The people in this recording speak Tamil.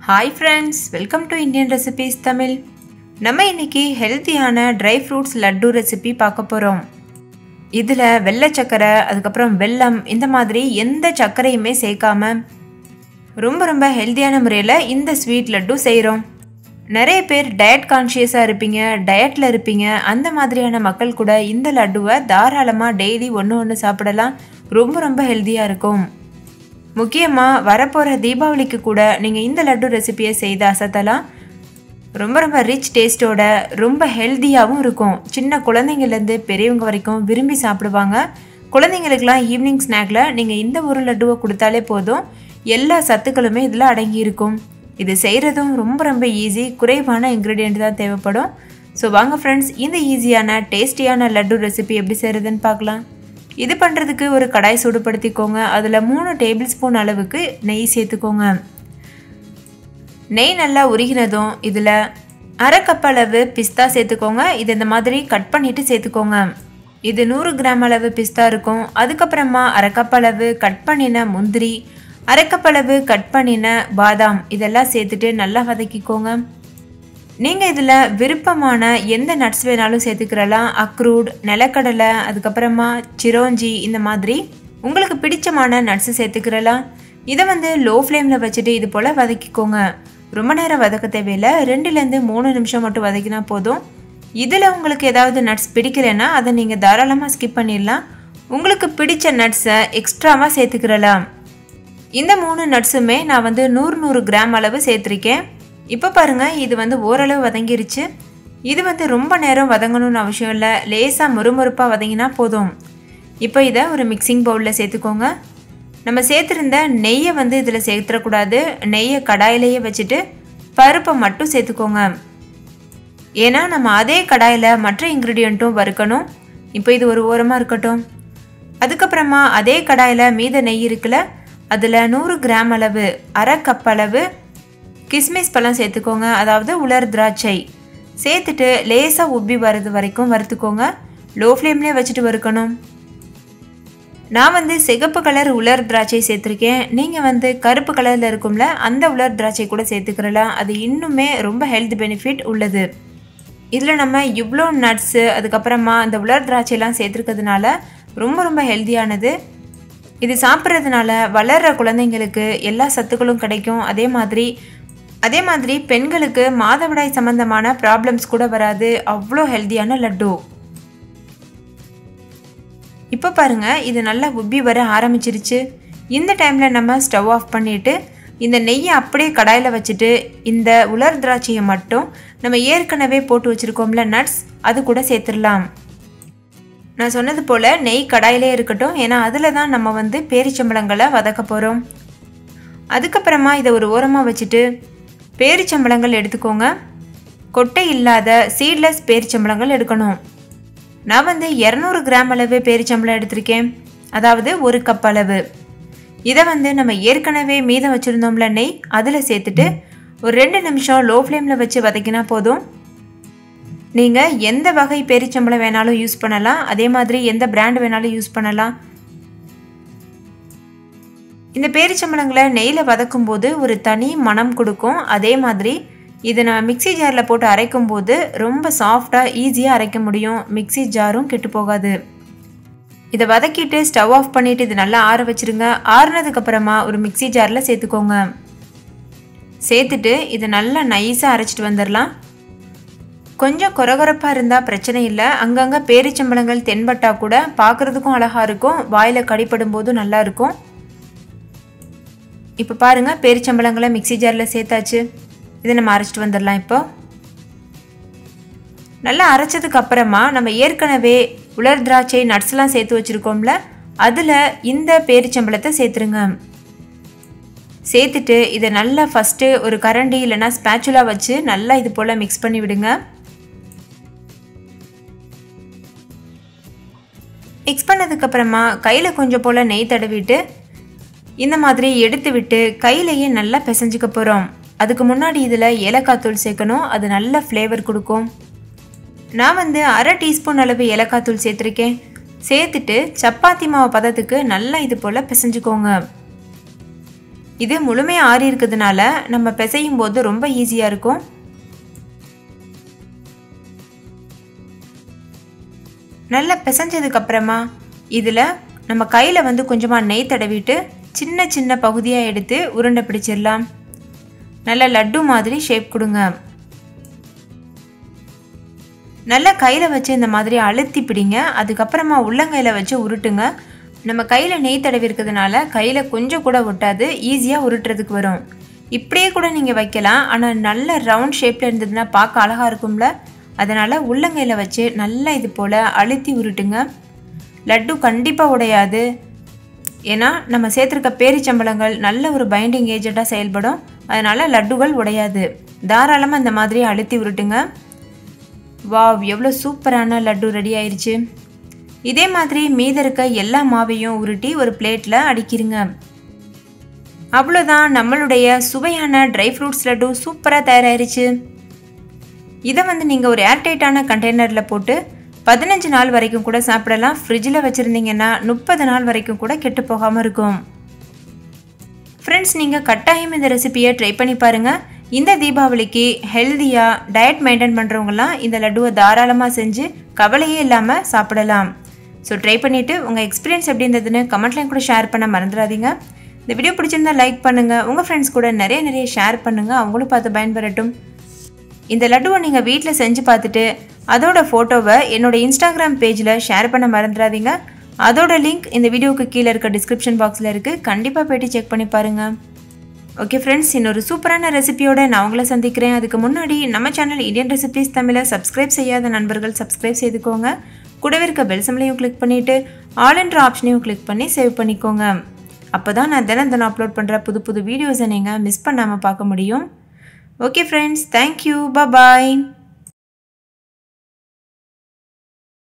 Hi friends, welcome to Indian Recipes Tamil. நம்ம இன்னைக்கு ஹெல்தியான ட்ரை ஃப்ரூட்ஸ் லட்டு ரெசிபி பார்க்க போறோம். இதுல வெள்ளை சக்கரை, அதுக்கப்புறம் வெல்லம் இந்த மாதிரி எந்த சக்கரையுமே சேர்க்காம ரொம்ப ஹெல்தியான முறையில் இந்த ஸ்வீட் லட்டு செய்கிறோம். நிறைய பேர் டயட் கான்ஷியஸாக இருப்பீங்க, டயட்டில் இருப்பீங்க. அந்த மாதிரியான மக்கள் கூட இந்த லட்டுவை தாராளமாக டெய்லி ஒன்று சாப்பிடலாம். ரொம்ப ஹெல்தியாக இருக்கும். முக்கியமாக வரப்போகிற தீபாவளிக்கு கூட நீங்கள் இந்த லட்டு ரெசிபியை செய்து அசத்தலாம். ரொம்ப ரிச் டேஸ்ட்டோட ரொம்ப ஹெல்த்தியாகவும் இருக்கும். சின்ன குழந்தைங்கள்லேருந்து பெரியவங்க வரைக்கும் விரும்பி சாப்பிடுவாங்க. குழந்தைங்களுக்கெல்லாம் ஈவினிங் ஸ்நாக்கில் நீங்கள் இந்த ஒரு லட்டுவை கொடுத்தாலே போதும், எல்லா சத்துக்களுமே இதில் அடங்கியிருக்கும். இது செய்கிறதும் ரொம்ப ஈஸி, குறைவான இன்க்ரீடியன்ட் தான் தேவைப்படும். ஸோ வாங்க ஃப்ரெண்ட்ஸ், இந்த ஈஸியான டேஸ்டியான லட்டு ரெசிபி எப்படி செய்கிறதுன்னு பார்க்கலாம். இது பண்ணுறதுக்கு ஒரு கடாய் சூடுபடுத்திக்கோங்க. அதில் 3 டேபிள் ஸ்பூன் அளவுக்கு நெய் சேர்த்துக்கோங்க. நெய் நல்லா உருகினதும் இதில் அரை கப் அளவு பிஸ்தா சேர்த்துக்கோங்க. இது இந்த மாதிரி கட் பண்ணிவிட்டு சேர்த்துக்கோங்க. இது 100 கிராம் அளவு பிஸ்தா இருக்கும். அதுக்கப்புறமா அரை கப் அளவு கட் பண்ணின முந்திரி, அரை கப் அளவு கட் பண்ணின பாதாம் இதெல்லாம் சேர்த்துட்டு நல்லா வதக்கிக்கோங்க. நீங்கள் இதில் விருப்பமான எந்த நட்ஸ் வேணாலும் சேர்த்துக்கிறலாம். அக்ரூட், நிலக்கடலை, அதுக்கப்புறமா சிரோஞ்சி இந்த மாதிரி உங்களுக்கு பிடிச்சமான நட்ஸு சேர்த்துக்கிறலாம். இதை லோ ஃப்ளேமில் வச்சுட்டு இது போல் வதக்கிக்கோங்க. ரொம்ப நேரம் வதக்க தேவையில்லை, 2லேருந்து 3 நிமிஷம் மட்டும் வதக்கினா போதும். இதில் உங்களுக்கு ஏதாவது நட்ஸ் பிடிக்கலைன்னா அதை நீங்கள் தாராளமாக ஸ்கிப் பண்ணிடலாம். உங்களுக்கு பிடிச்ச நட்ஸை எக்ஸ்ட்ராவாக சேர்த்துக்கிறலாம். இந்த 3 நட்ஸுமே நான் 100 கிராம் அளவு சேர்த்துருக்கேன். இப்போ பாருங்கள், இது ஓரளவு வதங்கிருச்சு. இது ரொம்ப நேரம் வதங்கணும்னு அவசியம் இல்லை, லேசாக முறுமுறுப்பாக வதங்கினா போதும். இப்போ இதை ஒரு மிக்சிங் பவுலில் சேர்த்துக்கோங்க. நம்ம சேர்த்துருந்த நெய்யை இதில் சேர்த்துடக்கூடாது. நெய்யை கடாயிலேயே வச்சுட்டு பருப்பை மட்டும் சேர்த்துக்கோங்க. ஏன்னா நம்ம அதே கடாயில் மற்ற இன்க்ரீடியண்ட்டும் வறுக்கணும். இப்போ இது ஒரு ஓரமாக இருக்கட்டும். அதுக்கப்புறமா அதே கடாயில் மீத நெய் இருக்குல்ல, அதில் 100 கிராம் அளவு அரை கப் அளவு கிஸ்மிஸ் பழம் சேர்த்துக்கோங்க. அதாவது உலர் திராட்சை சேர்த்துட்டு லேசாக உப்பி வர்றது வரைக்கும் வறுத்துக்கோங்க. லோ ஃப்ளேம்லேயே வச்சுட்டு வறுக்கணும். நான் சிகப்பு கலர் உலர் திராட்சை சேர்த்துருக்கேன். நீங்கள் கருப்பு கலரில் இருக்கும்ல, அந்த உலர் திராட்சை கூட சேர்த்துக்கிறலாம். அது இன்னுமே ரொம்ப ஹெல்த் பெனிஃபிட் உள்ளது. இதில் நம்ம இவ்வளோ நட்ஸு, அதுக்கப்புறமா அந்த உலர் திராட்சையெல்லாம் சேர்த்துருக்கிறதுனால ரொம்ப ஹெல்த்தியானது. இது சாப்பிட்றதுனால வளர்கிற குழந்தைங்களுக்கு எல்லா சத்துக்களும் கிடைக்கும். அதே மாதிரி பெண்களுக்கு மாதவிடாய் சம்பந்தமான ப்ராப்ளம்ஸ் கூட வராது. அவ்வளோ ஹெல்த்தியான லட்டு. இப்போ பாருங்கள், இது நல்லா உப்பி வர ஆரம்பிச்சிருச்சு. இந்த டைமில் நம்ம ஸ்டவ் ஆஃப் பண்ணிவிட்டு இந்த நெய்யை அப்படியே கடாயில் வச்சுட்டு இந்த உலர் திராட்சையை மட்டும் நம்ம ஏற்கனவே போட்டு வச்சுருக்கோம்ல நட்ஸ், அது கூட சேர்த்துடலாம். நான் சொன்னது போல் நெய் கடாயிலே இருக்கட்டும், ஏன்னா அதில் தான் நம்ம பேரிச்சம்பழங்களை வதக்க போகிறோம். அதுக்கப்புறமா இதை ஒரு ஓரமாக வச்சுட்டு பேரிச்சம்பழங்கள் எடுத்துக்கோங்க. கொட்டை இல்லாத சீட்லெஸ் பேரிச்சம்பழங்கள் எடுக்கணும். நான் 200 கிராம் அளவு பேரிச்சம்பழம் எடுத்திருக்கேன், அதாவது 1 கப் அளவு. இதை நம்ம ஏற்கனவே மீதம் வச்சுருந்தோம்ல நெய், அதில் சேர்த்துட்டு ஒரு 2 நிமிஷம் லோ ஃப்ளேமில் வச்சு வதக்கினா போதும். நீங்கள் எந்த வகை பேரிச்சம்பழம் வேணாலும் யூஸ் பண்ணலாம். அதே மாதிரி எந்த பிராண்ட் வேணாலும் யூஸ் பண்ணலாம். இந்த பேரிச்சம்பழங்களை நெய்யில் வதக்கும் போது ஒரு தனி மனம் கொடுக்கும். அதே மாதிரி இதை நான் மிக்சி ஜாரில் போட்டு அரைக்கும் போது ரொம்ப சாஃப்டாக ஈஸியாக அரைக்க முடியும். மிக்சி ஜாரும் கெட்டு போகாது. இதை வதக்கிட்டு ஸ்டவ் ஆஃப் பண்ணிவிட்டு இது நல்லா ஆற வச்சுருங்க. ஆறுனதுக்கப்புறமா ஒரு மிக்சி ஜாரில் சேர்த்துக்கோங்க. சேர்த்துட்டு இதை நல்லா நைஸாக அரைச்சிட்டு வந்துடலாம். கொஞ்சம் கொரகொரப்பாக இருந்தால் பிரச்சனை இல்லை. அங்கங்கே பேரிச்சம்பழங்கள் தென்பட்டால் கூட பார்க்குறதுக்கும் அழகாக இருக்கும், வாயில் கடிப்படும் போதும் நல்லா இருக்கும். இப்போ பாருங்கள், பேரிச்சம்பழங்களை மிக்சி ஜாரில் சேர்த்தாச்சு. இதை நம்ம அரைச்சிட்டு வந்துடலாம். இப்போ நல்லா அரைச்சதுக்கு அப்புறமா நம்ம ஏற்கனவே உலர் திராட்சை நட்ஸ்லாம் சேர்த்து வச்சுருக்கோம்ல, அதில் இந்த பேரிச்சம்பழத்தை சேர்த்துருங்க. சேர்த்துட்டு இதை நல்லா ஃபஸ்ட்டு ஒரு கரண்டி இல்லைன்னா ஸ்பேச்சுலா வச்சு நல்லா இது போல் மிக்ஸ் பண்ணி விடுங்க. மிக்ஸ் பண்ணதுக்கப்புறமா கையில் கொஞ்சம் போல் நெய் தடவிட்டு இந்த மாதிரி எடுத்து விட்டு கையிலையே நல்லா பிசைஞ்சிக்க போகிறோம். அதுக்கு முன்னாடி இதில் ஏலக்காய் தூள் சேர்க்கணும், அது நல்ல ஃப்ளேவர் கொடுக்கும். நான் அரை டீஸ்பூன் அளவு ஏலக்காய் தூள் சேர்த்துருக்கேன். சேர்த்துட்டு சப்பாத்தி மாவு பதத்துக்கு நல்லா இது போல் பிசைஞ்சுக்கோங்க. இது முழுமையாக ஆறி இருக்கிறதுனால நம்ம பிசையும் போது ரொம்ப ஈஸியாக இருக்கும். நல்லா பிசைஞ்சதுக்கப்புறமா இதில் நம்ம கையில் வந்து கொஞ்சமாக நெய் தடவிட்டு சின்ன சின்ன பகுதியாக எடுத்து உருண்டை பிடிச்சிடலாம். நல்லா லட்டு மாதிரி ஷேப் கொடுங்க. நல்லா கையில் வச்சு இந்த மாதிரி அழுத்தி பிடிங்க. அதுக்கப்புறமா உள்ளங்கையில் வச்சு உருட்டுங்க. நம்ம கையில் நெய் தடவி இருக்கிறதுனால கையில் கொஞ்சம் கூட ஒட்டாது, ஈஸியாக உருட்டுறதுக்கு வரும். இப்படியே கூட நீங்கள் வைக்கலாம். ஆனால் நல்ல ரவுண்ட் ஷேப்பில் இருந்ததுன்னா பார்க்க அழகாக இருக்கும்ல, அதனால் உள்ளங்கையில் வச்சு நல்லா இது போல் அழுத்தி உருட்டுங்க. லட்டு கண்டிப்பாக உடையாது. ஏன்னா நம்ம சேர்த்துருக்க பேரிச்சம்பழங்கள் நல்ல ஒரு பைண்டிங் ஏஜெண்ட்டாக செயல்படும். அதனால் லட்டுகள் உடையாது. தாராளமாக இந்த மாதிரி அழுத்தி உருட்டுங்க. வாவ், எவ்வளோ சூப்பரான லட்டு ரெடி ஆயிடுச்சு. இதே மாதிரி மீத இருக்க எல்லா மாவையும் உருட்டி ஒரு பிளேட்டில் அடிக்கிருங்க. அவ்வளோதான், நம்மளுடைய சுவையான ட்ரை ஃப்ரூட்ஸ் லட்டு சூப்பராக தயாராகிருச்சு. இதை வந்து நீங்கள் ஒரு ஏர்டைட்டான கண்டெய்னரில் போட்டு 15 நாள் வரைக்கும் கூட சாப்பிடலாம். ஃப்ரிட்ஜில் வச்சுருந்தீங்கன்னா 30 நாள் வரைக்கும் கூட கெட்டு போகாமல் இருக்கும். ஃப்ரெண்ட்ஸ், நீங்கள் கட்டாயம் இந்த ரெசிபியை ட்ரை பண்ணி பாருங்கள். இந்த தீபாவளிக்கு ஹெல்த்தியாக டயட் மெயின்டைன் பண்ணுறவங்களாம் இந்த லட்டுவை தாராளமாக செஞ்சு கவலையே இல்லாமல் சாப்பிடலாம். ஸோ ட்ரை பண்ணிவிட்டு உங்கள் எக்ஸ்பீரியன்ஸ் எப்படி இருந்ததுன்னு கமெண்ட்லையும் கூட ஷேர் பண்ண மறந்துடாதீங்க. இந்த வீடியோ பிடிச்சிருந்தா லைக் பண்ணுங்கள். உங்கள் ஃப்ரெண்ட்ஸ் கூட நிறைய ஷேர் பண்ணுங்கள். அவங்களும் பார்த்து பயன்பெறட்டும். இந்த லட்டுவை நீங்கள் வீட்டில் செஞ்சு பார்த்துட்டு அதோட ஃபோட்டோவை என்னோடய இன்ஸ்டாகிராம் பேஜில் ஷேர் பண்ண மறந்துடாதீங்க. அதோட லிங்க் இந்த வீடியோவுக்கு கீழே இருக்க டிஸ்கிரிப்ஷன் பாக்ஸில் இருக்குது. கண்டிப்பாக போய்ட்டு செக் பண்ணி பாருங்கள். ஓகே ஃப்ரெண்ட்ஸ், இன்னொரு சூப்பரான ரெசிபியோட நான் உங்களை சந்திக்கிறேன். அதுக்கு முன்னாடி நம்ம சேனல் இந்தியன் ரெசிபிஸ் தமிழை சப்ஸ்கிரைப் செய்யாத நண்பர்கள் சப்ஸ்கிரைப் செய்துக்கோங்க. கூடவே இருக்க பெல் சிம்பலையும் கிளிக் பண்ணிவிட்டு ஆல் என்ற ஆப்ஷனையும் கிளிக் பண்ணி சேவ் பண்ணிக்கோங்க. அப்போ தான் நான் தினம் அப்லோட் பண்ணுற புது வீடியோஸை நீங்கள் மிஸ் பண்ணாமல் பார்க்க முடியும். ஓகே ஃப்ரெண்ட்ஸ், தேங்க்யூ, பாய்.